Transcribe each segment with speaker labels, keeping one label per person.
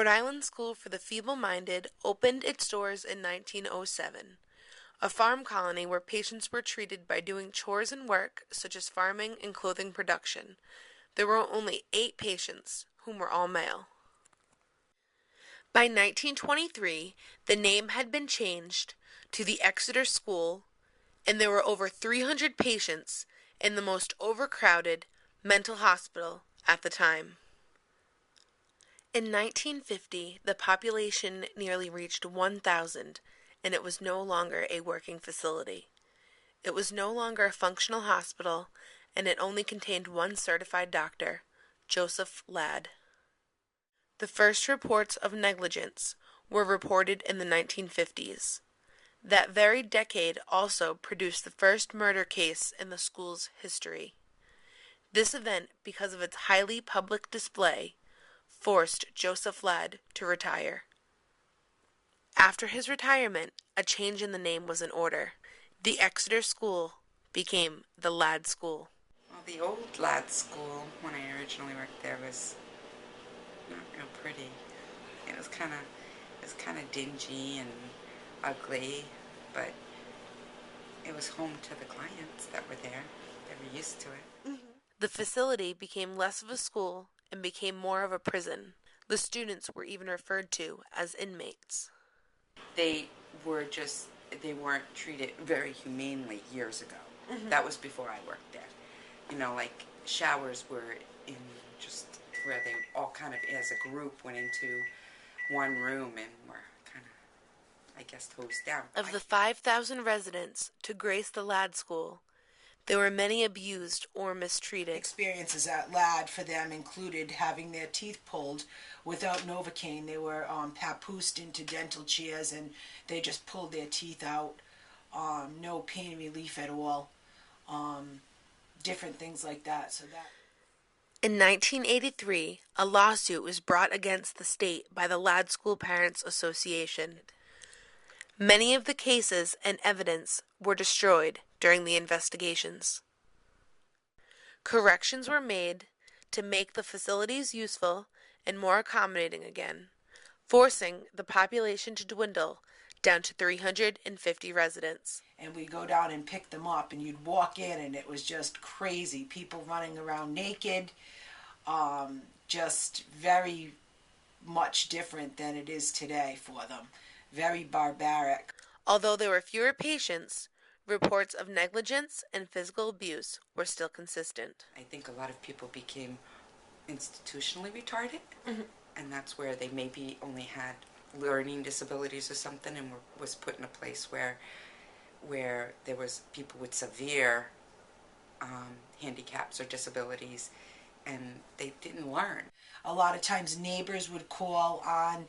Speaker 1: Rhode Island School for the Feeble-Minded opened its doors in 1907, a farm colony where patients were treated by doing chores and work such as farming and clothing production. There were only 8 patients, whom were all male. By 1923, the name had been changed to the Exeter School, and there were over 300 patients in the most overcrowded mental hospital at the time. In 1950, the population nearly reached 1,000, and it was no longer a working facility. It was no longer a functional hospital, and it only contained one certified doctor, Joseph Ladd. The first reports of negligence were reported in the 1950s. That very decade also produced the first murder case in the school's history. This event, because of its highly public display, forced Joseph Ladd to retire. After his retirement, a change in the name was in order. The Exeter School became the Ladd School.
Speaker 2: Well, the old Ladd School, when I originally worked there, was not real pretty. It was kind of dingy and ugly, but it was home to the clients that were there. They were used to it.
Speaker 1: The facility became less of a school and became more of a prison. The students were even referred to as inmates.
Speaker 2: They weren't treated very humanely years ago. That was before I worked there. Like showers were in just where they all kind of, as a group, went into one room and were kind of, I guess, hosed down.
Speaker 1: Of the 5,000 residents to grace the Ladd School, there were many abused or mistreated.
Speaker 3: Experiences at Ladd for them included having their teeth pulled without Novocaine. They were papoosed into dental chairs and they just pulled their teeth out. No pain relief at all. Different things like that.
Speaker 1: In 1983, a lawsuit was brought against the state by the Ladd School Parents Association. Many of the cases and evidence were destroyed during the investigations. Corrections were made to make the facilities useful and more accommodating again, forcing the population to dwindle down to 350 residents.
Speaker 3: And we'd go down and pick them up, and you'd walk in, and it was just crazy. People running around naked, just very much different than it is today for them. Very barbaric.
Speaker 1: Although there were fewer patients, reports of negligence and physical abuse were still consistent.
Speaker 2: I think a lot of people became institutionally retarded, and that's where they maybe only had learning disabilities or something, and was put in a place where there was people with severe handicaps or disabilities, and they didn't learn.
Speaker 3: A lot of times neighbors would call on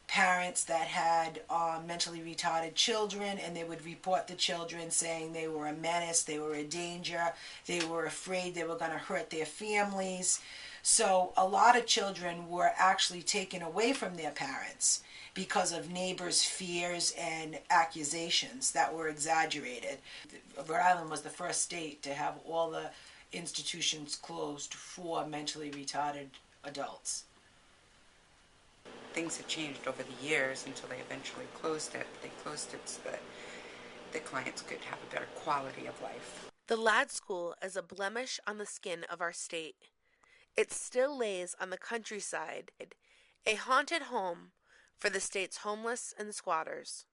Speaker 3: parents that had mentally retarded children, and they would report the children saying they were a menace, they were a danger, they were afraid they were going to hurt their families. So a lot of children were actually taken away from their parents because of neighbors' fears and accusations that were exaggerated. Rhode Island was the first state to have all the institutions closed for mentally retarded adults.
Speaker 2: Things have changed over the years until they eventually closed it. They closed it so that the clients could have a better quality of life.
Speaker 1: The Ladd School is a blemish on the skin of our state. It still lays on the countryside, a haunted home for the state's homeless and squatters.